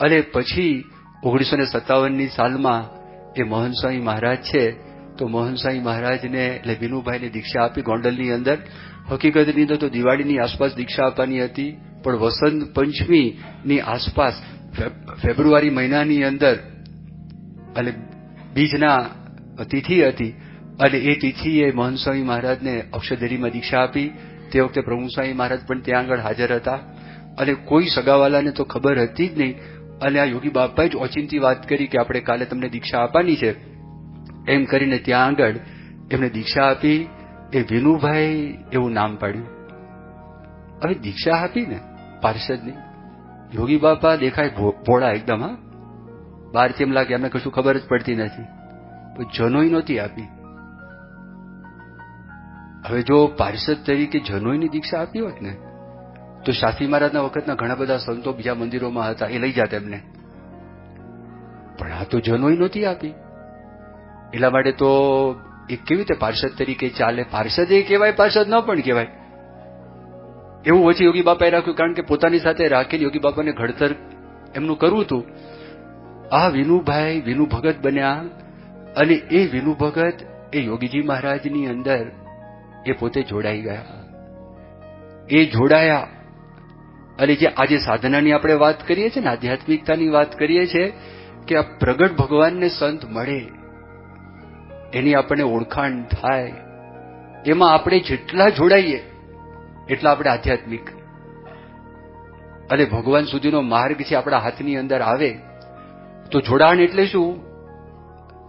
અને પછી 1957ની સાલમાં એ મોહન સ્વામી મહારાજ છે, તો મોહન સ્વામી મહારાજને એટલે વિનુભાઈને દીક્ષા આપી ગોંડલની અંદર. હકીકતની અંદર તો દિવાળીની આસપાસ દીક્ષા આપવાની હતી, પણ વસંત પંચમીની આસપાસ ફેબ્રુઆરી મહિનાની અંદર એટલે બીજના તિથિ હતી, અને એ તિથિએ મોહન સ્વામી મહારાજને અક્ષરધરીમાં દીક્ષા આપી. તે વખતે પ્રમુખ સ્વામી મહારાજ પણ ત્યાં આગળ હાજર હતા, અને કોઈ સગાવાલાને તો ખબર હતી જ નહીં. અને આ યોગી બાપાએ જ ઓચિંતી વાત કરી કે આપણે કાલે તમને દીક્ષા આપવાની છે, એમ કરીને ત્યાં આગળ એમને દીક્ષા આપી. એ વિનુભાઈ એવું નામ પાડ્યું. હવે દીક્ષા આપી ને પાર્ષદની, યોગી બાપા દેખાય ભોળા એકદમ, હા, બહારથી એમ લાગે એમને કશું ખબર જ પડતી નથી, પણ જનોઈ નહોતી આપી. હવે જો પાર્ષદ તરીકે જનોઈની દીક્ષા આપી હોત ને, તો શાસ્ત્રી મહારાજના વખતના ઘણા બધા સંતો બીજા મંદિરોમાં હતા, એ લઈ જાત એમને, પણ આ તો જનોઈ નહોતી આપી. એટલા માટે તો એ કેવી રીતે પાર્ષદ તરીકે ચાલે? પાર્ષદ એ કહેવાય, પાર્ષદ ન પણ કહેવાય. એવું ઓછી યોગી બાપાએ રાખ્યું, કારણ કે પોતાની સાથે રાખેલ યોગી બાપાને ઘડતર એમનું કરવું હતું. આ વિનુભાઈ વિનુ ભગત બન્યા, અને એ વિનુ ભગત એ યોગીજી મહારાજની અંદર એ પોતે જોડાઈ ગયા. એ જોડાયા, અને જે આજે સાધનાની આપણે વાત કરીએ છીએ ને, આધ્યાત્મિકતાની વાત કરીએ છીએ, કે આ પ્રગટ ભગવાનને સંત મળે, એની આપણને ઓળખાણ થાય, એમાં આપણે જેટલા જોડાઈએ એટલા આપણે આધ્યાત્મિક, અને ભગવાન સુધીનો માર્ગ છે આપણા હાથની અંદર આવે. તો જોડાણ એટલે શું?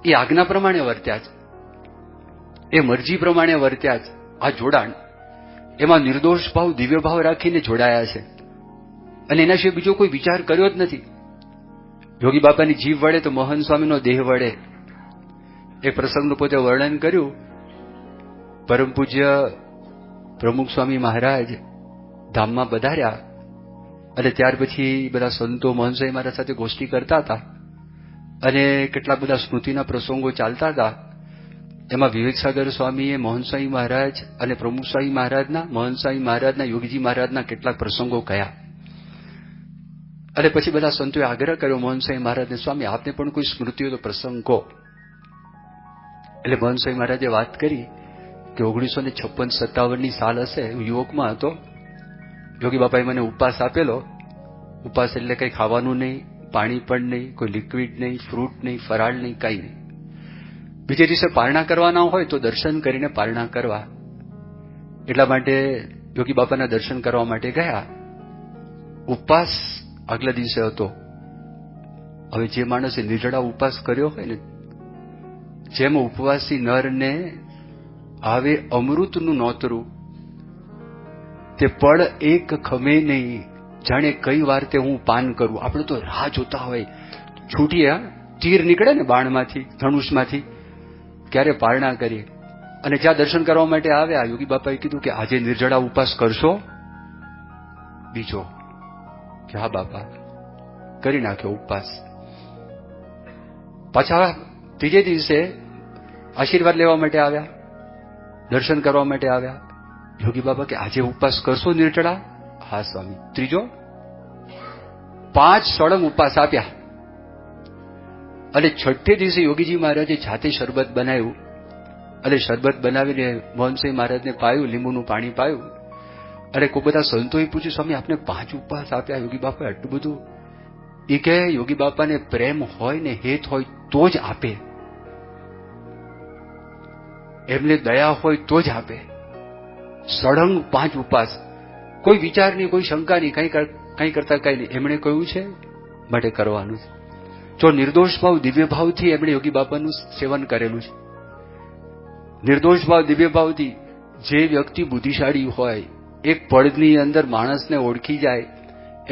એ આજ્ઞા પ્રમાણે વર્ત્યા છે, એ મરજી પ્રમાણે વર્ત્યા છે. આ જોડાણ, એમાં નિર્દોષ ભાવ, દિવ્ય ભાવ રાખીને જોડાયા છે, અને એના સિવાય બીજો કોઈ વિચાર કર્યો જ નથી. યોગી બાપાની જીભ વડે તો મોહન સ્વામીનો દેહ વડે. એ પ્રસંગનું પોતે વર્ણન કર્યું. પરમ પૂજ્ય પ્રમુખ સ્વામી મહારાજ ધામમાં પધાર્યા, અને ત્યાર પછી બધા સંતો મોહન સ્વામી મહારાજ સાથે ગોષ્ઠી કરતા હતા, અને કેટલા બધા સ્મૃતિના પ્રસંગો ચાલતા હતા. એમાં વિવેકસાગર સ્વામીએ મોહન સ્વામી મહારાજ અને પ્રમુખ સ્વામી મહારાજના, મોહન સ્વામી મહારાજના, યોગીજી મહારાજના કેટલાક પ્રસંગો કયા. અને પછી બધા સંતોએ આગ્રહ કર્યો મોહન સ્વામી મહારાજને, સ્વામી આપને પણ કોઈ સ્મૃતિ હોય તો પ્રસંગ કહો. એટલે મોહન સ્વામી મહારાજે વાત કરી કે 1956-57ની સાલ હશે, હું યુવકમાં હતો. યોગી બાપાએ મને ઉપવાસ આપેલો. ઉપવાસ એટલે કંઈ ખાવાનું નહીં, પાણી પણ નહીં, કોઈ લિક્વિડ નહીં, ફ્રૂટ નહીં, ફરાળ નહીં, કાંઈ નહીં. બીજે દિવસે પારણા કરવાના હોય તો દર્શન કરીને પારણા કરવા. એટલા માટે યોગી બાપાના દર્શન કરવા માટે ગયા. ઉપવાસ આગલા દિવસે હતો. હવે જે માણસે નિર્જળા ઉપવાસ કર્યો હોય ને, જેમ ઉપવાસી નરને આવે અમૃતનું નોતરું, તે પળ એક ખમે નહીં, જાણે કઈ વાર તે હું પાન કરું. આપણે તો રાહ જોતા હોય, છૂટીએ, તીર નીકળે ને બાણમાંથી, ધનુષમાંથી, ક્યારે પારણા કરીએ. અને જ્યાં દર્શન કરવા માટે આવ્યા, યોગી બાપાએ કીધું કે આજે નિર્જળા ઉપવાસ કરશો? બીજો કે હા બાપા, કરી નાખ્યો ઉપવાસ. પાછા ત્રીજે દિવસે આશીર્વાદ લેવા માટે આવ્યા, દર્શન કરવા માટે આવ્યા. યોગી બાપા કે આજે ઉપવાસ કરશો નિર્જળા? હા સ્વામી. ત્રીજો 5 સળંગ ઉપવાસ આપ્યા. અને છઠ્ઠે દિવસે યોગીજી મહારાજે જાતે શરબત બનાવ્યું, અને શરબત બનાવીને મોહનસિંહ મહારાજને પાયું, લીંબુનું પાણી પાયું. અને કોઈ બધા સંતોએ પૂછ્યું, સ્વામી આપને 5 ઉપવાસ આપ્યા, યોગી બાપા આટલું બધું? એ કહે યોગી બાપાને પ્રેમ હોય ને હેત હોય તો જ આપે, એમને દયા હોય તો જ આપે. સળંગ 5 ઉપવાસ, કોઈ વિચાર નહીં, કોઈ શંકા નહીં, કંઈ કરતા કંઈ નહીં. એમણે કહ્યું છે માટે કરવાનું છે. જો નિર્દોષ ભાવ, દિવ્ય ભાવથી એમણે યોગી બાપાનું સેવન કરેલું છે. નિર્દોષ ભાવ, દિવ્ય ભાવથી જે વ્યક્તિ બુદ્ધિશાળી હોય, એક પળની અંદર માણસને ઓળખી જાય,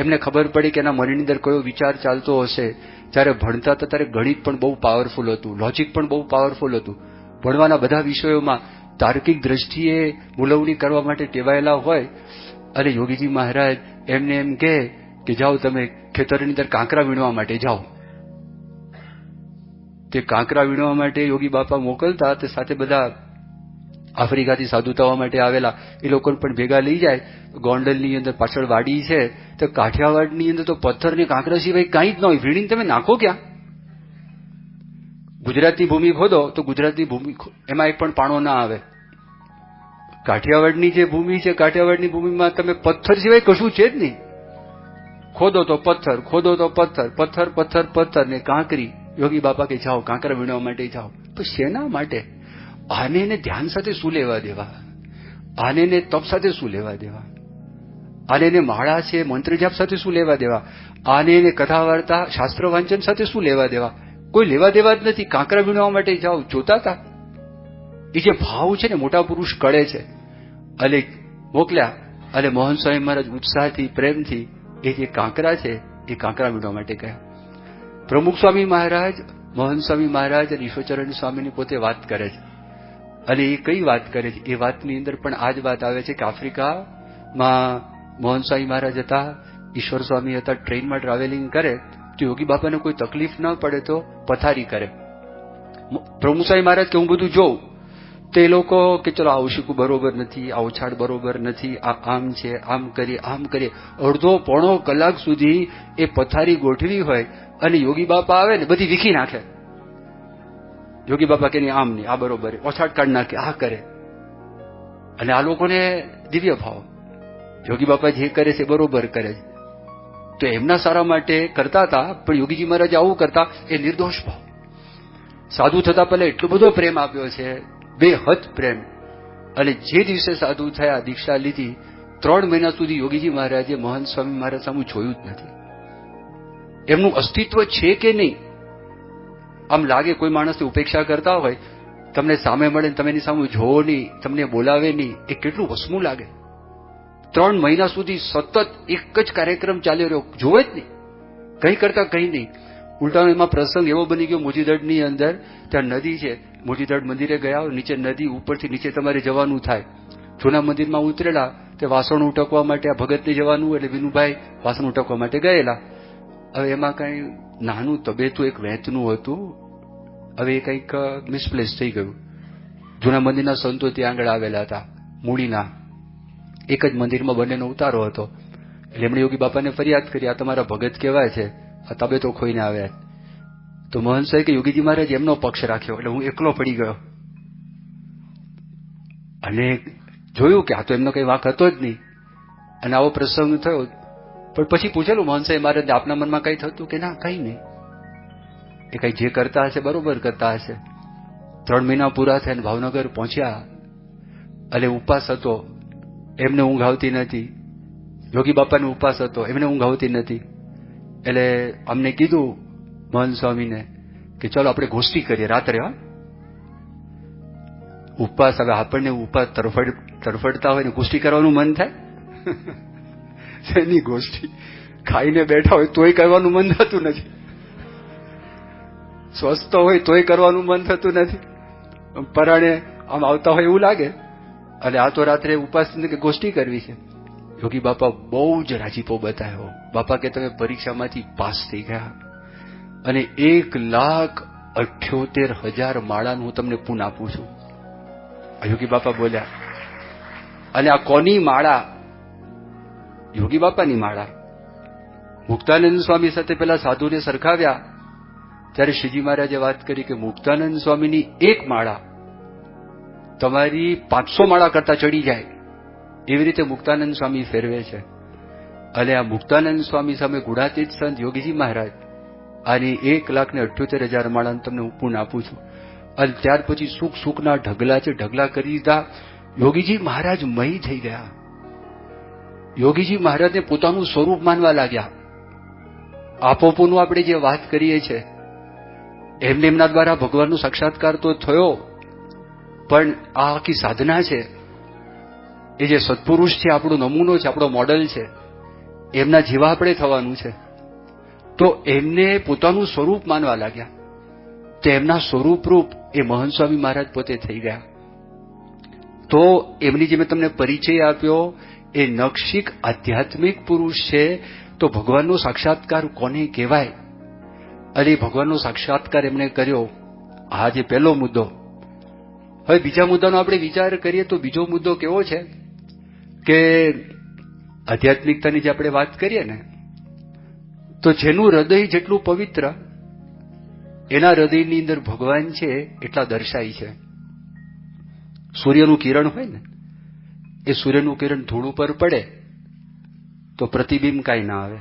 એમને ખબર પડે કે એના મનની અંદર કયો વિચાર ચાલતો હશે. જ્યારે ભણતા હતા ત્યારે ગણિત પણ બહુ પાવરફુલ હતું, લોજિક પણ બહુ પાવરફુલ હતું. ભણવાના બધા વિષયોમાં તાર્કિક દ્રષ્ટિએ મુલવણી કરવા માટે ટેવાયેલા હોય. અને યોગીજી મહારાજ એમને એમ કહે કે જાઓ તમે ખેતરની અંદર કાંકરા વીણવા માટે જાઓ. તે કાંકરા વીણવા માટે યોગી બાપા મોકલતા, તે સાથે બધા આફ્રિકાથી સાધુ થવા માટે આવેલા એ લોકોને પણ ભેગા લઈ જાય. ગોંડલની અંદર પાછળ વાડી છે, તો કાઠિયાવાડની અંદર તો પથ્થર ને કાંકરા સિવાય કાંઈ જ ન હોય. વીણીને તમે નાખો ક્યાં? ગુજરાતની ભૂમિ ખોદો તો ગુજરાતની ભૂમિ એમાં એક પણ પાણો ના આવે. કાઠિયાવાડની જે ભૂમિ છે, કાઠિયાવાડની ભૂમિમાં તમે પથ્થર સિવાય કશું છે જ નહીં. ખોદો તો પથ્થર, ખોદો તો પથ્થર, પથ્થર પથ્થર પથ્થર ને કાંકરી. યોગી બાપા કે જાઓ કાંકરા વીણવા માટે જાઓ. તો શેના માટે? આને ને ધ્યાન સાથે શું લેવા દેવા? આને ને તપ સાથે શું લેવા દેવા? આને ને માળા છે, મંત્ર જાપ સાથે શું લેવા દેવા? આને ને કથા વાર્તા શાસ્ત્ર વાંચન સાથે શું લેવા દેવા? કોઈ લેવા દેવા જ નથી. કાંકરા વીણવા માટે જાઓ. જોતા હતા એ જે ભાવ છે ને, મોટા પુરુષ કળે છે. અને મોકલ્યા. અને મોહન સ્વામી મહારાજ ઉત્સાહથી, પ્રેમથી એ જે કાંકરા છે એ કાંકરા વીણવા માટે ગયા. પ્રમુખ સ્વામી મહારાજ, મોહન સ્વામી મહારાજ અને ઈશ્વરચરણ સ્વામીની પોતે વાત કરે છે. અને એ કઈ વાત કરે છે? એ વાતની અંદર પણ આ જ વાત આવે છે કે આફ્રિકામાં મોહન સ્વામી મહારાજ હતા, ઈશ્વર સ્વામી હતા. ટ્રેનમાં ટ્રાવેલિંગ કરે તો યોગી બાપાને કોઈ તકલીફ ન પડે તો પથારી કરે. પ્રમુખ સ્વામી મહારાજ કે હું બધું જોઉં. તો એ લોકો કે ચલો આ ઉશીકું બરોબર નથી, આ ઉછાળ બરોબર નથી, આ આમ છે, આમ કરીએ, આમ કરીએ. અડધો પોણો કલાક સુધી એ પથારી ગોઠવી હોય અને યોગી બાપા આવે ને બધી વીખી નાખે. યોગી બાપા કે આમ નહીં, આ બરોબર, ઓછાટ કાઢ નાખે, આ કરે. અને આ લોકોને દિવ્ય ભાવ, યોગી બાપા જે કરે છે બરોબર કરે છે. તો એમના સારા માટે કરતા હતા. પણ યોગીજી મહારાજ આવું કરતા, એ નિર્દોષ ભાવ. સાધુ થતા પહેલા એટલો બધો પ્રેમ આપ્યો છે, બેહદ પ્રેમ. અને જે દિવસે સાધુ થયા, દીક્ષા લીધી, 3 મહિના સુધી યોગીજી મહારાજે મહંત સ્વામી મહારાજ સામે જોયું જ નથી. એમનું અસ્તિત્વ છે કે નહીં? આમ લાગે કોઈ માણસની ઉપેક્ષા કરતા હોય, તમને સામે મળે તમે એની સામે જોવો નહીં, તમને બોલાવે નહીં, એ કેટલું વસમું લાગે. 3 મહિના સુધી સતત એક જ કાર્યક્રમ ચાલ્યો રહ્યો, જોવે જ નહીં, કંઈ કરતા કંઈ નહીં. ઉલટાનો એમાં પ્રસંગ એવો બની ગયો, મોજીદડની અંદર ત્યાં નદી છે, મોજીદડ મંદિરે ગયા, નીચે નદી, ઉપરથી નીચે તમારે જવાનું થાય. જૂના મંદિરમાં ઉતરેલા, તે વાસણ ઉટકવા માટે આ ભગતને જવાનું, એટલે વિનુભાઈ વાસણ ઉટકવા માટે ગયેલા. હવે એમાં કઈ નાનું તબેતું એક વેચનું હતું. હવે એ કંઈક મિસપ્લેસ થઈ ગયું. જૂના મંદિરના સંતો ત્યાં આગળ આવેલા હતા, મૂડીના. એક જ મંદિરમાં બંનેનો ઉતારો હતો. એટલે એમણે યોગી બાપાને ફરિયાદ કરી, આ તમારા ભગત કહેવાય છે, આ તબેતો ખોઈને આવ્યા. તો મહંત સાહેબ કે યોગીજી મહારાજ એમનો પક્ષ રાખ્યો. એટલે હું એકલો પડી ગયો અને જોયું કે આ તો એમનો કઈ વાંક હતો જ નહીં. અને આવો પ્રસંગ થયો. પણ પછી પૂછેલું મહંત સાહેબ મહારાજ, આપના મનમાં કઈ થતું? કે ના, કઈ નહીં, એ કઈ જે કરતા હશે બરોબર કરતા હશે. 3 મહિના પૂરા થયા, ભાવનગર પહોંચ્યા. એટલે ઉપવાસ હતો, એમને ઊંઘ આવતી નથી. યોગી બાપાને ઉપવાસ હતો, એમને ઊંઘ આવતી નથી. એટલે અમને કીધું મહંત સ્વામીને કે ચાલો આપણે ગોષ્ઠી કરીએ રાત્રે. હા, ઉપવાસ. હવે આપણને ઉપવાસ તરફડતા હોય ને ગોષ્ઠી કરવાનું મન થાય? એની ગોષ્ઠી ખાઈને બેઠા હોય તોય કરવાનું મન થતું નથી, સ્વસ્થ હોય તોય કરવાનું મન થતું નથી. પરાણે આમ આવતા હોય એવું લાગે. અને આ તો રાત્રે ઉપવાસ કે ગોષ્ઠી કરવી છે. યોગી બાપા બહુ જ રાજીપો બતાવ્યો. બાપા કે તમે પરીક્ષામાંથી પાસ થઈ ગયા અને 1,78,000 માળાનું હું તમને પૂન આપું છું. યોગી બાપા બોલ્યા. અને આ કોની માળા? યોગી બાપાની માળા. મુક્તાનંદ સ્વામી સાથે પેલા સાધુને સરખાવ્યા ત્યારે શ્રીજી મહારાજે વાત કરી કે મુક્તાનંદ સ્વામીની એક માળા તમારી 500 માળા કરતા ચડી જાય, એવી રીતે મુક્તાનંદ સ્વામી ફેરવે છે. અને આ મુક્તાનંદ સ્વામી સામે ગુણાતીત સંત યોગીજી મહારાજ, આની 1,78,000 માળાનું તમને હું પૂન આપું છું. અને ત્યાર પછી સુખના ઢગલા છે, ઢગલા કરી દીધા. યોગીજી મહારાજ મહી થઈ ગયા. યોગીજી મહારાજને પોતાનું સ્વરૂપ માનવા લાગ્યા. આપોપોનું આપણે જે વાત કરીએ છીએ, એમને એમના દ્વારા ભગવાનનો સાક્ષાત્કાર તો થયો, પણ આ આખી સાધના છે, એ જે સત્પુરુષ છે, આપણો નમૂનો છે, આપણો મોડલ છે, એમના જેવા આપણે થવાનું છે. તો એમને પોતાનું સ્વરૂપ માનવા લાગ્યા. તો એમના સ્વરૂપરૂપ એ મહંત સ્વામી મહારાજ પોતે થઈ ગયા. તો એમની જે મેં તમને પરિચય આપ્યો, એ નખશિક આધ્યાત્મિક પુરુષ છે. તો ભગવાનનો સાક્ષાત્કાર કોને કહેવાય? અને ભગવાનનો સાક્ષાત્કાર એમણે કર્યો. આ જે પહેલો મુદ્દો હવે બીજા મુદ્દાનો આપણે વિચાર કરીએ તો બીજો મુદ્દો કેવો છે કે આધ્યાત્મિકતાની જે આપણે વાત કરીએ ને, તો જેનું હૃદય જેટલું પવિત્ર એના હૃદયની અંદર ભગવાન છે એટલા દર્શાય છે. સૂર્યનું કિરણ હોય ને, એ સૂર્યનું કિરણ ધૂળ ઉપર પડે તો પ્રતિબિંબ કાંઈ ના આવે.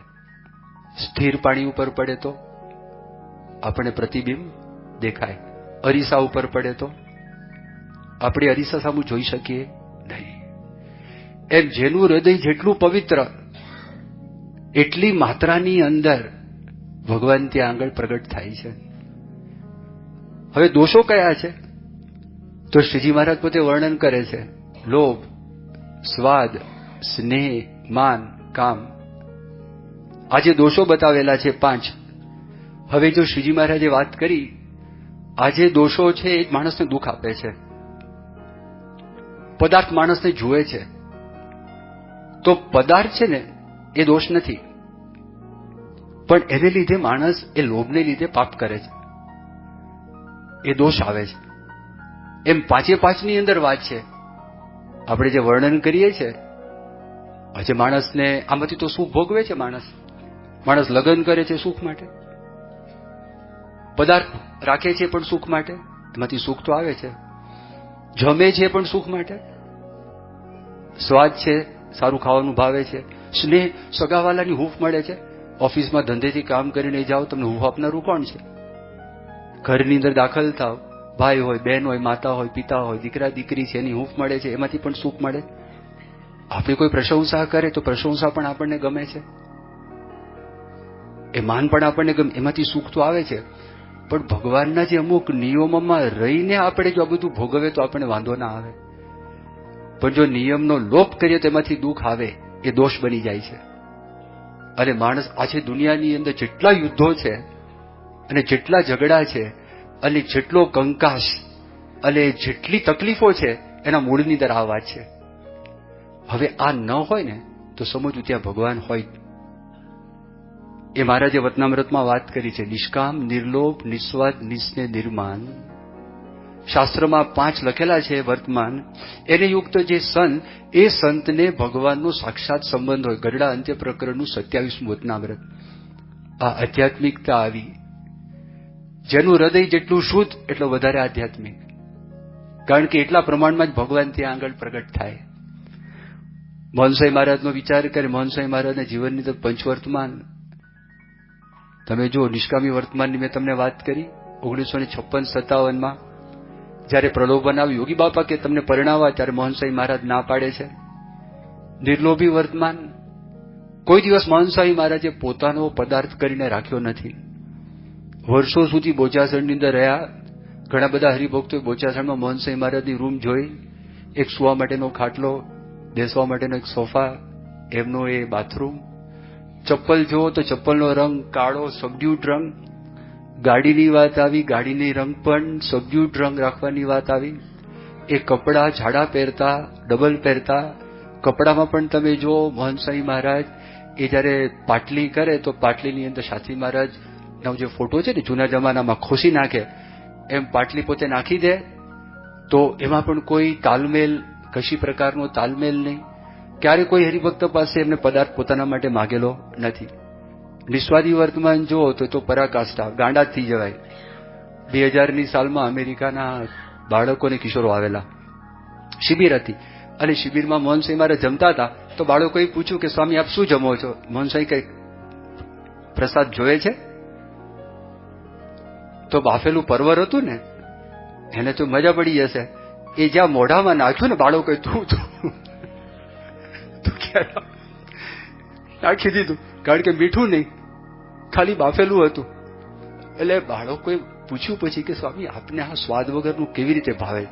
સ્થિર પાણી ઉપર પડે તો આપણે પ્રતિબિંબ દેખાય. અરીસા ઉપર પડે તો આપણે અરીસા સામું જોઈ શકીએ નહીં. એમ જેનું હૃદય જેટલું પવિત્ર એટલી માત્રાની અંદર ભગવાન ત્યાં આગળ પ્રગટ થાય છે. હવે દોષો કયા છે તો શ્રીજી મહારાજ પોતે વર્ણન કરે છે. લોભ, સ્વાદ, સ્નેહ, માન, કામ, આ જે દોષો બતાવેલા છે 5. હવે જો શ્રીજી મહારાજે વાત કરી, આ જે દોષો છે એ જ માણસને દુઃખ આપે છે. પદાર્થ માણસને જુએ છે તો પદાર્થ છે ને એ દોષ નથી, પણ એને લીધે માણસ એ લોભને લીધે પાપ કરે છે, એ દોષ આવે છે. એમ 5 ની અંદર વાત છે. આપણે જે વર્ણન કરીએ છીએ, આજે માણસને આમાંથી તો સુખ ભોગવે છે. માણસ લગ્ન કરે છે સુખ માટે, પદાર્થ રાખે છે પણ સુખ માટે, એમાંથી સુખ તો આવે છે. જમે છે પણ સુખ માટે, સ્વાદ છે, સારું ખાવાનું ભાવે છે. સ્નેહ, સગાવાલાની હૂંફ મળે છે. ઓફિસમાં ધંધેથી કામ કરીને જાઓ, તમને હૂંફ આપનારું કોણ છે? ઘરની અંદર દાખલ થાવ, ભાઈ હોય, બહેન હોય, માતા હોય, પિતા હોય, દીકરા દીકરી છે, એની હૂંફ મળે છે, એમાંથી પણ સુખ મળે. આપણે કોઈ પ્રશંસા કરે તો પ્રશંસા પણ આપણને ગમે છે, એ માન પણ આપણને ગમે, એમાંથી સુખ તો આવે છે. પણ ભગવાનના જે અમુક નિયમોમાં રહીને આપણે જો આ બધું ભોગવે તો આપણને વાંધો ના આવે. પણ જો નિયમનો લોપ કરીએ તો એમાંથી દુઃખ આવે, એ દોષ બની જાય છે. અને માણસ આજે દુનિયાની અંદર જેટલા યુદ્ધો છે અને જેટલા ઝઘડા છે અને જેટલો કંકાસ અને જેટલી તકલીફો છે, એના મૂળની અંદર આ વાત છે. હવે આ ન હોય ને તો સમજવું ત્યાં ભગવાન હોય. એ મહારાજે વતનામૃતમાં વાત કરી છે. નિષ્કામ, નિર્લોભ, નિસ્વાર્થ, નિસ્નેહ, નિર્માન. શાસ્ત્રમાં 5 લખેલા છે વર્તમાન. એને યુક્ત જે સંત, એ સંતને ભગવાનનો સાક્ષાત સંબંધ હોય. ગરડા અંત્ય પ્રકરણનું 27મું વતનામૃત. આ આધ્યાત્મિકતા આવી. જેનું હૃદય જેટલું શુદ્ધ એટલો વધારે આધ્યાત્મિક, કારણ કે એટલા પ્રમાણમાં જ ભગવાન ત્યાં આગળ પ્રગટ થાય. મોહનસાઈ મહારાજનો વિચાર કરે. મોહનસાઈ મહારાજના જીવનની અંદર પંચવર્તમાન તમે જો, નિષ્કામી વર્તમાનની મેં તમને વાત કરી. 1956-57માં જયારે પ્રલોભન આવ્યું, યોગી બાપા કે તમને પરણાવવા, ત્યારે મોહનસાઈ મહારાજ ના પાડે છે. નિર્લોભી વર્તમાન, કોઈ દિવસ મોહનસાઈ મહારાજે પોતાનો પદાર્થ કરીને રાખ્યો નથી. વર્ષો સુધી બોચાસણની અંદર રહ્યા. ઘણા બધા હરિભક્તોએ બોચાસણમાં મોહનસાઈ મહારાજની રૂમ જોઈ. એક સુવા માટેનો ખાટલો, બેસવા માટેનો એક સોફા, એમનો એ બાથરૂમ. ચપ્પલ જુઓ તો ચપ્પલનો રંગ કાળો, સબડ્યુડ રંગ. ગાડીની વાત આવી, ગાડીની રંગ પણ સબડ્યુડ રંગ રાખવાની વાત આવી. એ કપડા જાડા પહેરતા, ડબલ પહેરતા. કપડામાં પણ તમે જુઓ, મોહનસાઈ મહારાજ એ જયારે પાટલી કરે તો પાટલીની અંદર શાસ્ત્રી મહારાજનો જે ફોટો છે ને જૂના જમાનામાં ખોસી નાખે એમ પાટલી પોતે નાખી દે, તો એમાં પણ કોઈ તાલમેલ, કશી પ્રકારનો તાલમેલ નહીં. ક્યારે કોઈ હરિભક્ત પાસે એમને પદાર્થ પોતાના માટે માગેલો નથી. નિસ્વાદી વર્તમાન જુઓ તો પરાકાષ્ઠા, ગાંડા થઈ જવાય. 2000ની સાલમાં અમેરિકાના બાળકોને કિશોરો આવેલા, શિબિર હતી, અને શિબિરમાં મોહનસાઈ મહારાજ જમતા હતા. તો બાળકોએ પૂછ્યું કે સ્વામી આપ શું જમો છો? મોહનસાઈ કઈ પ્રસાદ જોયે છે? તો બાફેલું પરવર હતું ને, એને તો મજા પડી જશે. એ જ્યાં મોઢામાં નાખ્યું ને બાળકોએ તું નાખી દીધું, કારણ કે મીઠું નહીં, ખાલી બાફેલું હતું. એટલે બાળકોએ પૂછ્યું પછી કે સ્વામી આપને આ સ્વાદ વગરનું કેવી રીતે ભાવે?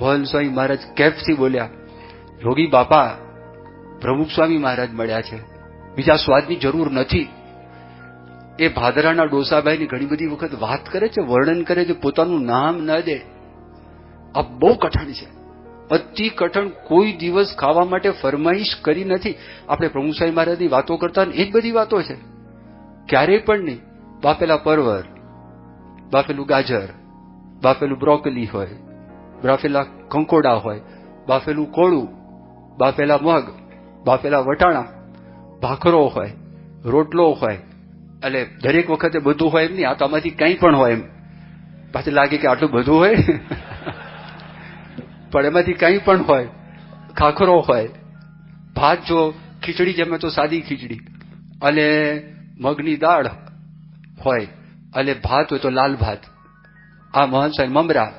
મોહનસ્વામી મહારાજ કેફથી બોલ્યા, યોગી બાપા પ્રમુખ સ્વામી મહારાજ મળ્યા છે, બીજા સ્વાદની જરૂર નથી. એ ભાદરાના ડોસાભાઈની ઘણી બધી વખત વાત કરે છે, વર્ણન કરે છે, પોતાનું નામ ન દે. આ બહુ કઠણ છે, અતિ કઠણ. કોઈ દિવસ ખાવા માટે ફરમાઈશ કરી નથી. આપણે પ્રમુખ સ્વામી મહારાજની વાતો કરતા એ જ બધી વાતો છે, ક્યારેય પણ નહીં. બાફેલા પરવર, બાફેલું ગાજર, બાફેલું બ્રોકલી હોય, બાફેલા કંકોડા હોય, બાફેલું કોળું, બાફેલા મગ, બાફેલા વટાણા, ભાખરો હોય, રોટલો હોય. એટલે દરેક વખતે બધું હોય એમ નહીં, આ તો આમાંથી કંઈ પણ હોય એમ. પાછું લાગે કે આટલું બધું હોય પણ એમાંથી કંઈ પણ હોય. ખાખરો હોય, ભાત, જો ખીચડી જમે તો સાદી ખીચડી, અને મગની દાળ હોય, અને ભાત હોય તો લાલ ભાત. આ મહંસ મમરા,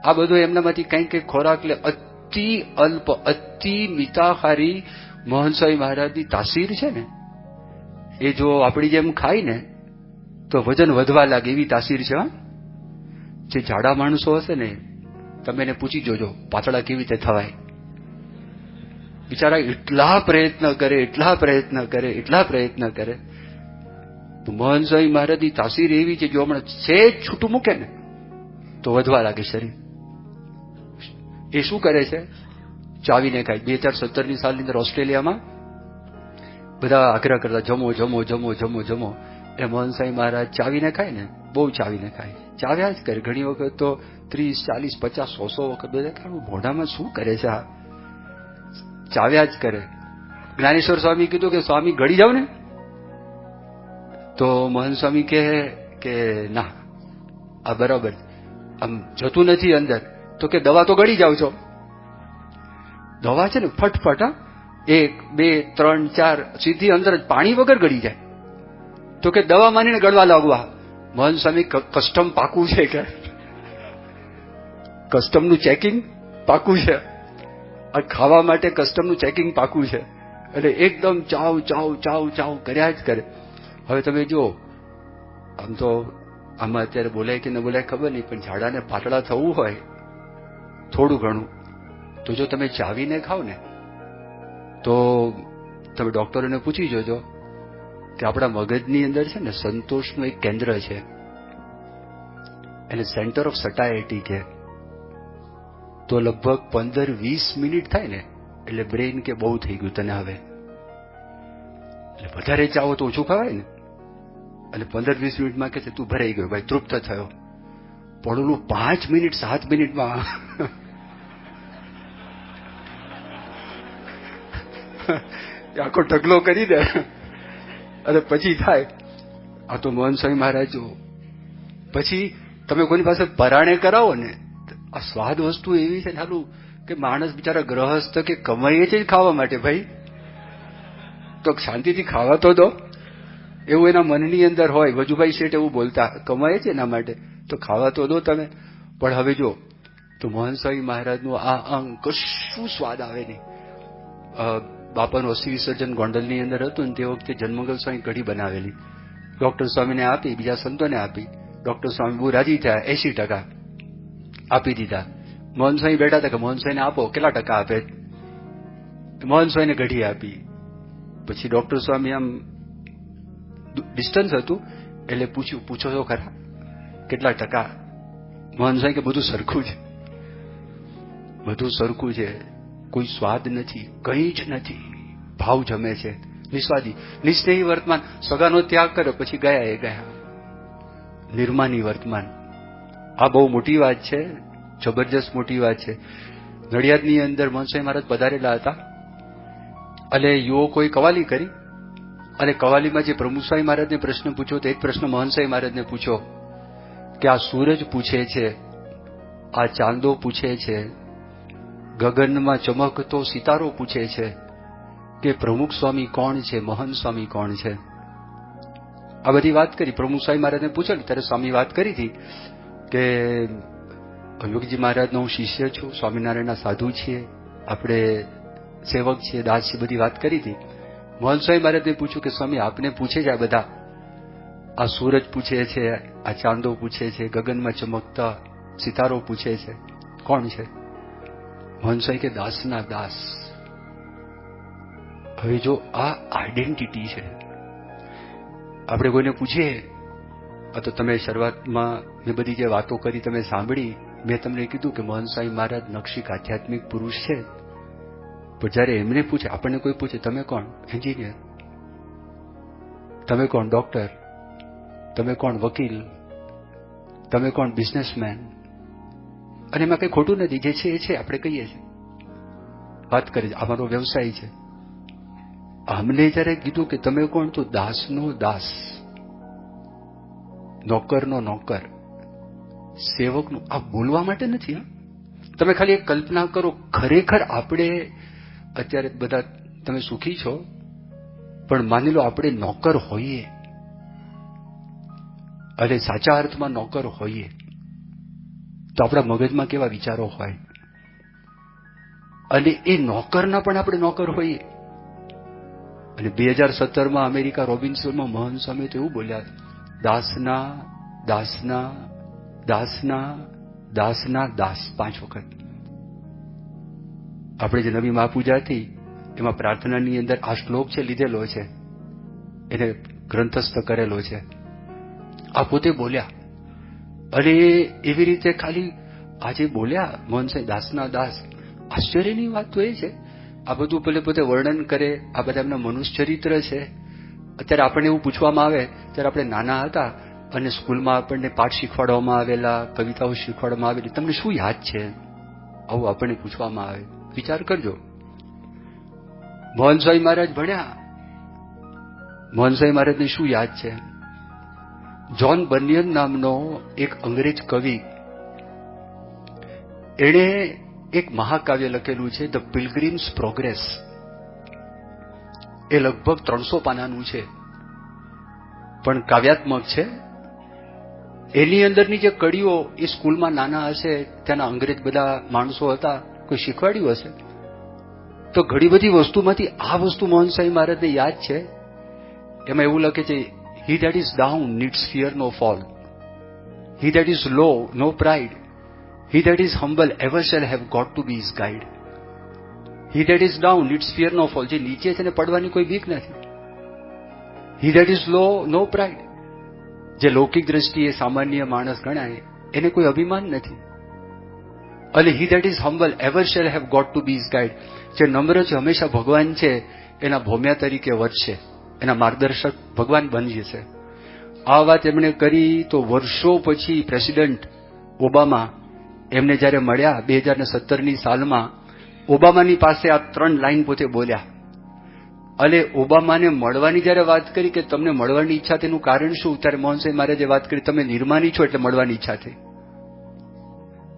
આ બધું એમનામાંથી કંઈક કંઈક ખોરાક લે. અતિ અલ્પ, અતિ મિતાહારી મહંસાઈ મહારાજની તાસીર છે ને, એ જો આપણી જેમ ખાય ને તો વજન વધવા લાગે એવી તાસીર છે. જે જાડા માણસો હશે ને, તમે એને પૂછી જોજો પાતળા કેવી રીતે થવાય. બિચારા એટલા પ્રયત્ન કરે, એટલા પ્રયત્ન કરે, એટલા પ્રયત્ન કરે. તો મહંસાઈ મહારાજની તાસીર એવી છે, જો હમણાં સેજ છૂટું મૂકે ને તો વધવા લાગે શરીર. એ શું કરે છે? ચાવીને ખાય. 2017ની સાલની અંદર ઓસ્ટ્રેલિયામાં બધા આગ્રહ કરતા જમો જમો જમો જમો જમો. એ મહંસાઈ મહારાજ ચાવીને ખાય ને, બહુ ચાવીને ખાય, ચાવ્યા જ કરે. ઘણી વખત તો 30, 40, 50, 100 વખત બધા મોઢામાં શું કરે છે આ, ચાવ્યા જ કરે. જ્ઞાનેશ્વર સ્વામી કીધું કે સ્વામી ગળી જાવ ને, તો મહંત સ્વામી કહે કે ના, આ બરાબર આમ જતું નથી અંદર. તો કે દવા તો ગળી જાવ છો. દવા છે ને ફટફટ, 1, 2, 3, 4 સીધી અંદર જ પાણી વગર ગળી જાય. તો કે દવા માનીને ગળવા લાગવા. મહંત સ્વામી કસ્ટમ પાકું છે કે કસ્ટમનું ચેકિંગ પાકું છે, આ ખાવા માટે કસ્ટમનું ચેકિંગ પાકું છે. એટલે એકદમ ચાવ ચાવ ચાવ ચાવ કર્યા જ કરે. હવે તમે જુઓ, આમ તો આમાં અત્યારે બોલાય કે ન બોલાય ખબર નહીં, પણ ઝાડાને પાતળા થવું હોય થોડું ઘણું, તો જો તમે ચાવીને ખાવ ને, તો તમે ડોક્ટરોને પૂછી જોજો કે આપણા મગજની અંદર છે ને સંતોષનું એક કેન્દ્ર છે, એને સેન્ટર ઓફ સટાયટી કે. તો લગભગ 15-20 મિનિટ થાય ને એટલે બ્રેઇન કે બહુ થઈ ગયું તને હવે, એટલે વધારે ચાવો તો ઓછું ખવાય ને. એટલે 15-20 મિનિટમાં કે તું ભરાઈ ગયો ભાઈ, તૃપ્ત થયો. પણ ઓલું 5 મિનિટ 7 મિનિટમાં આખો ઢગલો કરી દે અને પછી થાય. આ તો મોહન સ્વામી મહારાજ પછી તમે કોઈની પાસે પરાણે કરાવો ને, આ સ્વાદ વસ્તુ એવી છે ચાલુ કે માણસ બિચારા ગ્રહસ્થ કે કમાઈએ છે ખાવા માટે ભાઈ, તો શાંતિથી ખાવા તો દો, એવું એના મનની અંદર હોય. વજુભાઈ શેઠ એવું બોલતા, કમાય છે એના માટે તો ખાવા તો દો તમે. પણ હવે જો તો મોહન સ્વામી મહારાજનું આ અંગ કશું સ્વાદ આવે નહીં. બાપાનું અસ્થિ વિસર્જન ગોંડલની અંદર હતું ને, તે વખતે જન્મંગલ સ્વામી કઢી બનાવેલી, ડોક્ટર સ્વામીને આપી, બીજા સંતોને આપી. ડોક્ટર સ્વામી બહુ રાજી થયા, 80% આપી દીધા. મોહન સ્વામી બેઠા હતા કે મોહન સ્વામીને આપો, કેટલા ટકા આપે? મોહન સ્વામીને કઢી આપી. પછી ડોક્ટર સ્વામી આમ ડિસ્ટન્સ હતું એટલે પૂછો તો ખરા કેટલા ટકા? મોહન સ્વામી કે બધું સરખું છે, બધું સરખું છે, કોઈ સ્વાદ નથી, કંઈ જ નથી, ભાવ જમે છે, નિસ્વાદી નિસ્નેહી વર્તમાન. સગાનો ત્યાગ કર્યો પછી ગયા એ ગયા, નિર્માની વર્તમાન. આ બહુ મોટી વાત છે, જબરજસ્ત મોટી વાત છે. નડિયાદની અંદર મહંસાઈ મહારાજ પધારેલા હતા અને યુવકોએ કવાલી કરી, અને કવાલીમાં જે પ્રમુખ સ્વામી મહારાજને પ્રશ્ન પૂછ્યો, તો એક પ્રશ્ન મહંસાઈ મહારાજને પૂછ્યો કે આ સૂરજ પૂછે છે, આ ચાંદો પૂછે છે, ગગનમાં ચમકતો સિતારો પૂછે છે કે પ્રમુખ સ્વામી કોણ છે, મહંત સ્વામી કોણ છે? આ બધી વાત કરી. પ્રમુખ સ્વામી મહારાજને પૂછેલું ત્યારે સ્વામી વાત કરી હતી કે યોગીજી મહારાજનો હું શિષ્ય છું, સ્વામિનારાયણના સાધુ છીએ, આપણે સેવક છીએ, દાસ છીએ, બધી વાત કરી હતી. મહંત સ્વામી મહારાજને પૂછ્યું કે સ્વામી આપને પૂછે છે આ બધા, આ સૂરજ પૂછે છે, આ ચાંદો પૂછે છે, ગગનમાં ચમકતા સિતારો પૂછે છે, કોણ છે? મહંત સ્વામી કે દાસના દાસ. હવે જો આ આઈડેન્ટિટી છે, આપણે કોઈને પૂછીએ, આ તો તમે શરૂઆતમાં મેં બધી જે વાતો કરી તમે સાંભળી, મેં તમને કીધું કે મહંત સ્વામી મહારાજ નક્ષિક આધ્યાત્મિક પુરુષ છે. પણ જયારે એમને પૂછે, આપણને કોઈ પૂછે તમે કોણ? એન્જિનિયર. તમે કોણ? ડોક્ટર. તમે કોણ? વકીલ. તમે કોણ? બિઝનેસમેન. અને એમાં કઈ ખોટું નથી, જે છે એ છે, આપણે કહીએ છીએ, વાત કરીએ, અમારો વ્યવસાય છે. અમને જયારે કીધું કે તમે કોણ, તો દાસનો દાસ, નોકરનો નોકર, સેવકનું, આ બોલવા માટે નથી. તમે ખાલી એક કલ્પના કરો, ખરેખર આપણે અત્યારે બધા તમે સુખી છો, પણ માની લો આપણે નોકર હોઈએ, અને સાચા અર્થમાં નોકર હોઈએ, તો આપણા મગજમાં કેવા વિચારો હોય, અને એ નોકરના પણ આપણે નોકર હોઈએ. અને 2017માં અમેરિકા રોબિન્સનમાં મહાન સ્વામી તો એવું બોલ્યા, દાસના દાસના દાસના દાસના દાસ, 5 વખત. આપણે જે નવી મહાપૂજા હતી એમાં પ્રાર્થનાની અંદર આ શ્લોક છે, લીધેલો છે, એને ગ્રંથસ્થ કરેલો છે. આ પોતે બોલ્યા, અને એવી રીતે ખાલી આજે બોલ્યા મોહન સાહેબ, દાસના દાસ. આશ્ચર્યની વાત તો એ છે, આ બધું પોતે વર્ણન કરે, આ બધા એમના મનુષ્ય ચરિત્ર છે. અત્યારે આપણને એવું પૂછવામાં આવે, ત્યારે આપણે નાના હતા અને સ્કૂલમાં આપણને પાઠ શીખવાડવામાં આવેલા, કવિતાઓ શીખવાડવામાં આવેલી, તમને શું યાદ છે? આવું આપણને પૂછવામાં આવે. વિચાર કરજો. મોહન સ્વામી મહારાજ ભણ્યા, મોહન સ્વામી મહારાજને શું યાદ છે? જ્હોન બનિયન નામનો એક અંગ્રેજ કવિ, એણે એક મહાકાવ્ય લખેલું છે, ધ પિલગ્રીમ્સ પ્રોગ્રેસ. એ લગભગ 300 પાનાનું છે, પણ કાવ્યાત્મક છે. એની અંદરની જે કડીઓ, એ સ્કૂલમાં નાના હશે, ત્યાંના અંગ્રેજ બધા માણસો હતા, કોઈ શીખવાડ્યું હશે, તો ઘણી બધી વસ્તુમાંથી આ વસ્તુ મોહન સ્વામી મહારાજને યાદ છે. એમાં એવું લખે છે, he that is down needs fear no fall, he that is low no pride, he that is humble ever shall have got to be his guide. He that is down needs fear no fall, જે નીચે છે ને પડવાની કોઈ બીક નથી. He that is low no pride, જે લૌકિક દ્રષ્ટિએ સામાન્ય માણસ ગણાય, એને કોઈ અભિમાન નથી. અને he that is humble ever shall have got to be his guide, જે નમ્ર છે હંમેશા ભગવાન છે એના ભોમ્યા તરીકે વધશે, એના માર્ગદર્શક ભગવાન બની જશે. આ વાત એમણે કરી તો વર્ષો પછી પ્રેસિડેન્ટ ઓબામા એમને જયારે મળ્યા 2017ની સાલમાં, ઓબામાની પાસે આ 3 લાઈન પોતે બોલ્યા. અને ઓબામાને મળવાની જયારે વાત કરી કે તમને મળવાની ઈચ્છા, તેનું કારણ શું? ત્યારે મોહન સાહેબ મહારાજે વાત કરી, તમે નિર્માની છો એટલે મળવાની ઈચ્છા થઈ.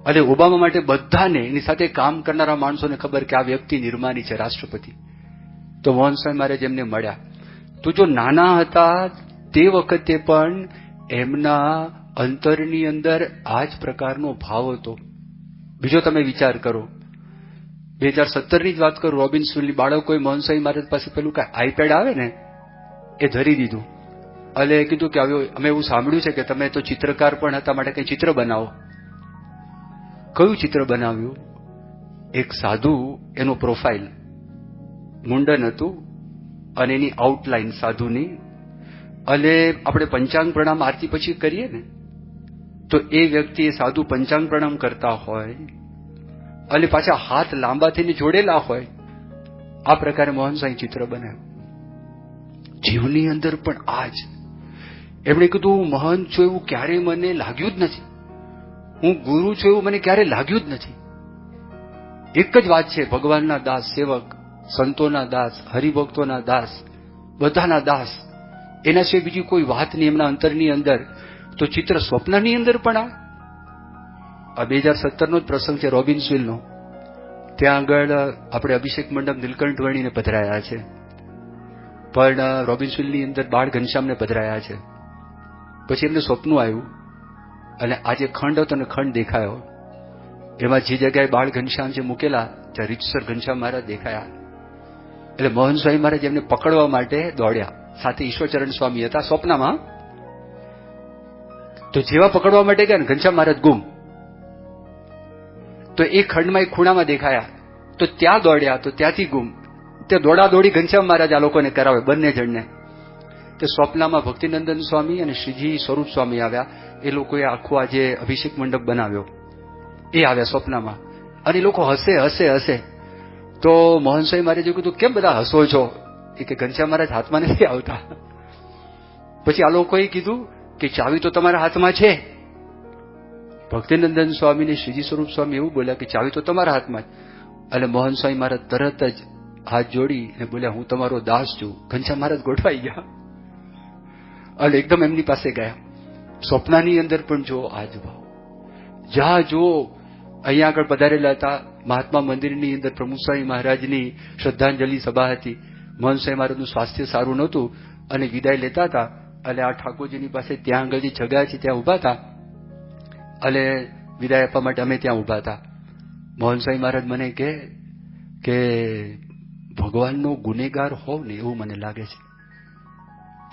અને ઓબામા માટે બધાને, એની સાથે કામ કરનારા માણસોને ખબર કે આ વ્યક્તિ નિર્માની છે, રાષ્ટ્રપતિ. તો મોહન સાહેબ મહારાજ એમને મળ્યા. તો જો નાના હતા તે વખતે પણ એમના અંતરની અંદર આ જ પ્રકારનો ભાવ હતો. બીજો તમે વિચાર કરો, 2017ની જ વાત કરું, રોબિન્સવિલની બાળકોએ મોહન સ્વામી મહારાજ પાસે પેલું કાંઈ આઈપેડ આવે ને, એ ધરી દીધું. અને કીધું કે અમે એવું સાંભળ્યું છે કે તમે તો ચિત્રકાર પણ હતા, માટે કંઈ ચિત્ર બનાવો. કયું ચિત્ર બનાવ્યું? એક સાધુ, એનો પ્રોફાઇલ, મુંડન હતું, અને એની આઉટલાઈન સાધુની. અને આપણે પંચાંગ પ્રણામ આરતી પછી કરીએ ને, તો એ વ્યક્તિ, એ સાધુ પંચાંગ પ્રણામ કરતા હોય અને પાછા હાથ લાંબા થઈને જોડેલા હોય. આ પ્રકારે મોહન સાંઈ ચિત્ર બનાવ્યું. જીવની અંદર પણ આ જ. એમણે કીધું, હું મહંત છું એવું ક્યારેય મને લાગ્યું જ નથી, હું ગુરુ છું એવું મને ક્યારે લાગ્યું જ નથી. એક જ વાત છે, ભગવાનના દાસ, સેવક, સંતોના દાસ, હરિભક્તોના દાસ, બધાના દાસ. એના સિવાય બીજી કોઈ વાત નહીં એમના અંતરની અંદર. તો ચિત્ર સ્વપ્નની અંદર પણ આ 2017નો જ પ્રસંગ છે, રોબિન્સવિલનો. ત્યાં આગળ આપણે અભિષેક મંડપ નીલકંઠ વર્ણીને પધરાયા છે, પણ રોબિન્સવિલની અંદર બાળ ઘનશ્યામને પધરાયા છે. પછી એમને સ્વપ્ન આવ્યું, અને આ જે ખંડ હતો ને, ખંડ દેખાયો, એમાં જે જગ્યાએ બાળ ઘનશ્યામ જે મૂકેલા, ત્યાં રીતસર ઘનશ્યામ મહારાજ દેખાયા. એટલે મોહન સ્વામી મહારાજ એમને પકડવા માટે દોડ્યા, સાથે ઈશ્વરચરણ સ્વામી હતા સ્વપ્નમાં. તો જેવા પકડવા માટે ગયા ને, ઘનશ્યામ મહારાજ ગુમ. તો એ ખંડમાં એક ખૂણામાં દેખાયા, તો ત્યાં દોડ્યા, તો ત્યાંથી ગુમ. તે દોડા દોડી ઘનશ્યામ મહારાજ આ લોકોને કરાવે, બંને જણને. તે સ્વપ્નમાં ભક્તિનંદન સ્વામી અને શ્રીજી સ્વરૂપ સ્વામી આવ્યા. એ લોકોએ આખો આ જે અભિષેક મંડપ બનાવ્યો, એ આવ્યા સ્વપ્નમાં. અને એ લોકો હસે હસે હસે. તો મોહન સ્વામી મહારાજે કીધું, કેમ બધા હસો છો? એ કે ઘનશ્યામ મહારાજ હાથમાં નથી આવતા. પછી આ લોકોએ કીધું કે ચાવી તો તમારા હાથમાં છે. ભક્તિનંદન સ્વામીને શ્રીજી સ્વરૂપ સ્વામી એવું બોલ્યા કે ચાવી તો તમારા હાથમાં જ. એટલે મોહન સ્વામી મહારાજ તરત જ હાથ જોડીને બોલ્યા, હું તમારો દાસ છું. ઘનશ્યામ મહારાજ ગોઠવાઈ ગયા અને એકદમ એમની પાસે ગયા. સ્વપ્નાની અંદર પણ જો આજ ભાવ, જ્યાં જો અહીંયા આગળ પધારેલા હતા મહાત્મા મંદિરની અંદર પ્રમુખ સ્વામી મહારાજની શ્રદ્ધાંજલિ સભા હતી. મોહન સ્વામી મહારાજનું સ્વાસ્થ્ય સારું નહોતું અને વિદાય લેતા હતા. એટલે આ ઠાકોરજીની પાસે ત્યાં આગળ જે જગા છે ત્યાં ઉભા હતા અને વિદાય આપવા માટે અમે ત્યાં ઉભા હતા. મોહન સ્વામી મહારાજ મને કહે કે ભગવાનનો ગુનેગાર હોવ ને એવું મને લાગે છે.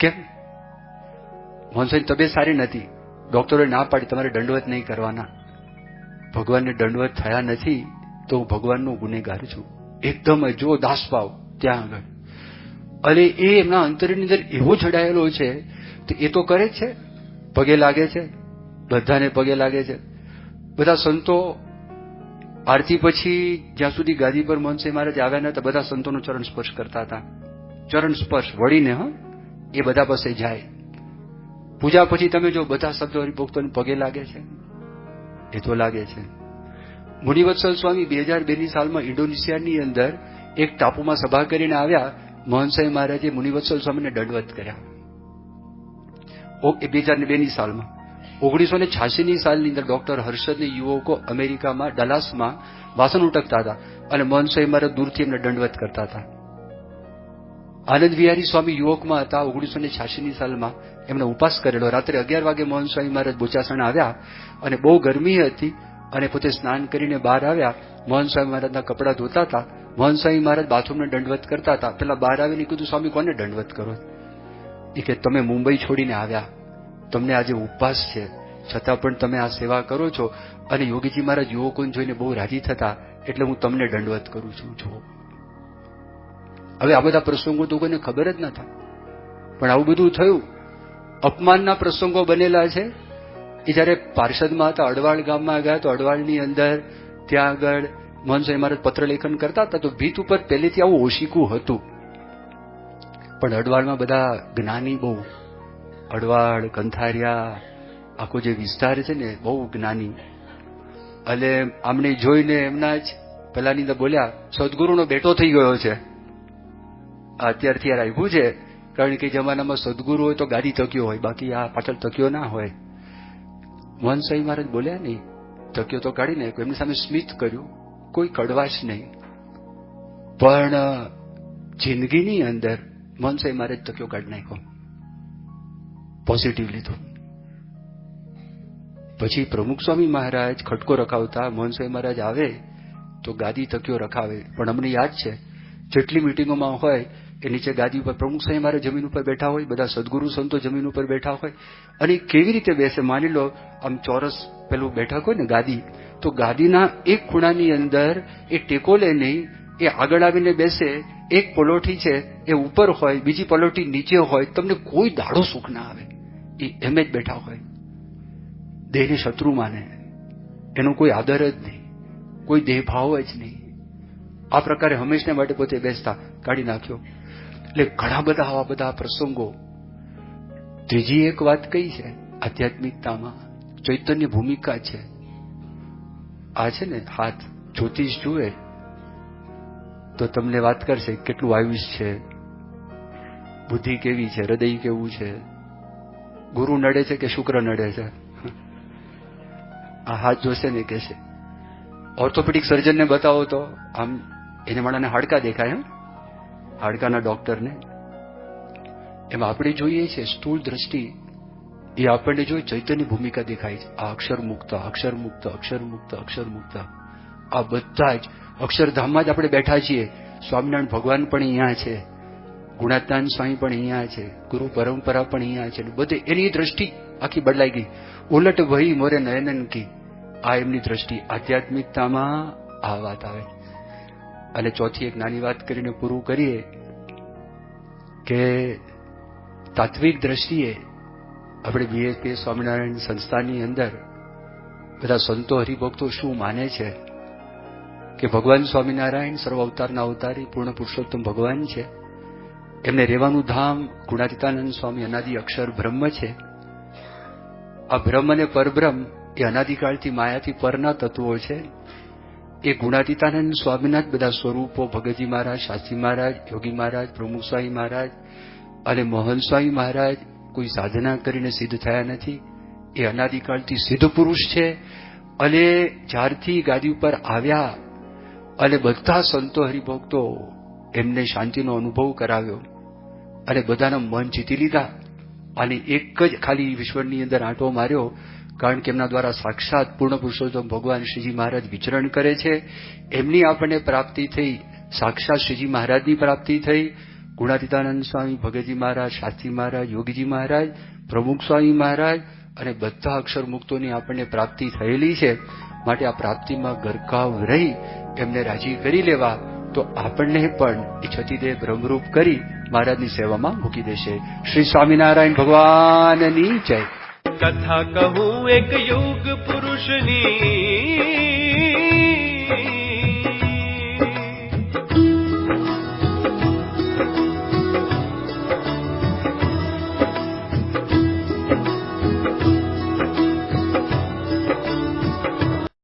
કેમ? મોહન સ્વામી તબિયત સારી નથી, ડોક્ટરોએ ના પાડી તમારે દંડવત નહીં કરવાના. ભગવાનને દંડવત થયા નથી તો હું ભગવાનનો ગુનેગાર છું. એકદમ જો દાસભાવ ત્યાં આગળ. અને એ એમના અંતરની અંદર એવો જડાયેલો છે તો એ તો કરે જ છે, પગે લાગે છે, બધાને પગે લાગે છે. બધા સંતો આરતી પછી જ્યાં સુધી ગાદી પર મોહન સ્વામી મહારાજ આવ્યા નતા બધા સંતોનો ચરણ સ્પર્શ કરતા હતા. ચરણ સ્પર્શ વળીને એ બધા પાસે જાય. પૂજા પછી તમે જો બધા શબ્દો હરિભક્તોને પગે લાગે છે, એ તો લાગે છે. મુનિવત્સલ સ્વામી 2002ની સાલમાં ઇન્ડોનેશિયાની અંદર એક ટાપુમાં સભા કરીને આવ્યા. મોહન સ્વામી મહારાજે મુનિવત્સલ સ્વામીને દંડવત કર્યા. 2002ની સાલમાં. 1986ની સાલની અંદર ડોક્ટર હર્ષદની યુવકો અમેરિકામાં ડલાસમાં વાસણ ઉટકતા હતા અને મોહન સ્વામી મહારાજ દૂરથી એમને દંડવત કરતા હતા. આનંદ વિહારી સ્વામી યુવકમાં હતા. 1986ની સાલમાં એમને ઉપાસ કરેલો. રાત્રે 11 વાગે મોહન સ્વામી મહારાજ બોચાસણ આવ્યા અને બહુ ગરમી હતી અને પોતે સ્નાન કરીને બહાર આવ્યા. મોહન સ્વામી મહારાજના કપડા ધોતા હતા. મોહન સ્વામી મહારાજ બાથરૂમને દંડવત કરતા હતા. પેલા બહાર આવીને કીધું, સ્વામી કોને દંડવત કરો? એ કે તમે મુંબઈ છોડીને આવ્યા, તમને આજે ઉપવાસ છે, છતાં પણ તમે આ સેવા કરો છો અને યોગીજી મહારાજ યુવકોને જોઈને બહુ રાજી થતા, એટલે હું તમને દંડવત કરું છું. જો હવે આ બધા પ્રસંગો તો કોઈને ખબર જ નતા, પણ આવું બધું થયું. અપમાનના પ્રસંગો બનેલા છે. એ જયારે પાર્ષદમાં હતા, અડવાળ ગામમાં ગયા તો અડવાળની અંદર ત્યાં આગળ મોહન સ્વામી મહારાજ પત્ર લેખન કરતા હતા તો ભીત ઉપર પહેલેથી આવું ઓશિકું હતું. પણ અડવાળમાં બધા જ્ઞાની બહુ, અડવાળ કંથારિયા આખો જે વિસ્તાર છે ને બહુ જ્ઞાની. એટલે આમને જોઈને એમના જ પેલાની અંદર બોલ્યા, સદગુરુનો બેટો થઈ ગયો છે. અત્યારથી યાર આવ્યું છે, કારણ કે જમાનામાં સદગુરુ હોય તો ગાદી તક્યો હોય, બાકી આ પાછળ તક્યો ના હોય. મોહન સ્વામી મહારાજ બોલ્યા નહીં, તક્યો તો કાઢી નાખ્યો. એમની સામે સ્મિત કર્યું, કોઈ કડવાશ નહીં. પણ જિંદગીની અંદર મોહન સ્વામી મહારાજ તક્યો કાઢી નાખ્યો, પોઝિટિવ લીધું. પછી પ્રમુખ સ્વામી મહારાજ ખટકો રખાવતા. મોહન સ્વામી મહારાજ આવે તો ગાદી તક્યો રખાવે. પણ અમને યાદ છે જેટલી મિટિંગોમાં હોય એ નીચે ગાદી ઉપર પ્રમુખ સ્વામી મહારાજ જમીન ઉપર બેઠા હોય, બધા સદગુરુ સંતો જમીન ઉપર બેઠા હોય. અને કેવી રીતે બેસે? માની લો આમ ચોરસ પેલું બેઠક હોય ને ગાદી, તો ગાદીના એક ખૂણાની અંદર એ ટેકો લે નહીં, એ આગળ આવીને બેસે. એક પલોઠી છે એ ઉપર હોય, બીજી પલોઠી નીચે હોય. તમને કોઈ દાડો સુખ ના આવે. એ એમ જ બેઠા હોય, દેહને શત્રુ માને, એનો કોઈ આદર જ નહીં, કોઈ દેહભાવ જ નહીં. આ પ્રકારે હંમેશા માટે પોતે બેસતા. કાઢી નાખ્યો. એટલે ઘણા બધા આવા બધા પ્રસંગો. ત્રીજી એક વાત કઈ છે આધ્યાત્મિકતામાં ચૈતન્ય ભૂમિકા છે. આ છે ને હાથ જ્યોતિષ જુએ તો તમને વાત કરશે કેટલું આયુષ છે, બુદ્ધિ કેવી છે, હૃદય કેવું છે, ગુરુ નડે છે કે શુક્ર નડે છે. આ હાથ જોશે ને કહેશે. ઓર્થોપેડિક સર્જનને બતાવો તો આમ એને માણાને હાડકા દેખાય, હાડકાના ડોક્ટરને. એમાં આપણે જોઈએ છે સ્થૂળ દ્રષ્ટિ, એ આપણને જોઈ ચૈતન્ય ભૂમિકા દેખાય છે. આ અક્ષર મુક્ત, અક્ષર મુક્ત, અક્ષર મુક્ત, અક્ષર મુક્ત, આ બધા જ અક્ષરધામમાં જ આપણે બેઠા છીએ. સ્વામિનારાયણ ભગવાન પણ અહીંયા છે, ગુણાત્માન સ્વામી પણ અહીંયા છે, ગુરુ પરંપરા પણ અહીંયા છે. બધે એની દ્રષ્ટિ આખી બદલાઈ ગઈ. ઉલટ વહી મોરે નયનન કી, આ એમની દ્રષ્ટિ. આધ્યાત્મિકતામાં આ વાત આવે. અને ચોથી એક નાની વાત કરીને પૂરું કરીએ કે તાત્વિક દ્રષ્ટિએ આપણે બીએસપી સ્વામિનારાયણ સંસ્થાની અંદર બધા સંતો હરિભક્તો શું માને છે કે ભગવાન સ્વામિનારાયણ સર્વ અવતારના અવતારી પૂર્ણ પુરુષોત્તમ ભગવાન છે. એમને રહેવાનું ધામ ગુણાતીતાનંદ સ્વામી અનાદિ અક્ષર બ્રહ્મ છે. આ બ્રહ્મ અને પરબ્રહ્મ એ અનાદિકાળથી માયાથી પરના તત્વો છે. એ ગુણાતીતાનંદ સ્વામીના જ બધા સ્વરૂપો ભગતજી મહારાજ, શાસ્ત્રી મહારાજ, યોગી મહારાજ, પ્રમુખ સ્વામી મહારાજ અને મોહન સ્વામી મહારાજ કોઈ સાધના કરીને સિદ્ધ થયા નથી. એ અનાદિકાળથી સિદ્ધ પુરુષ છે. અને જ્યારથી ગાદી ઉપર આવ્યા અને બધા સંતો હરિભક્તો એમને શાંતિનો અનુભવ કરાવ્યો અને બધાના મન જીતી લીધા. અને એક જ ખાલી વિશ્વની અંદર આંટો માર્યો, કારણ કે એમના દ્વારા સાક્ષાત પૂર્ણ પુરુષોત્તમ ભગવાન શ્રીજી મહારાજ વિચરણ કરે છે. એમની આપણને પ્રાપ્તિ થઈ, સાક્ષાત શ્રીજી મહારાજની પ્રાપ્તિ થઈ. ગુણાતીતાનંદ સ્વામી, ભગતજી મહારાજ, શાસ્ત્રી મહારાજ, યોગીજી મહારાજ, પ્રમુખ સ્વામી મહારાજ અને બધા અક્ષર મુક્તોની આપણને પ્રાપ્તિ થયેલી છે. માટે આ પ્રાપ્તિમાં ગરકાવ રહી એમને રાજી કરી લેવા, તો આપણને પણ એ છતીદેવ બ્રહ્મરૂપ કરી મહારાજની સેવામાં મૂકી દેશે. શ્રી સ્વામિનારાયણ ભગવાનની જય. કથા કહું એક યુગ પુરુષની,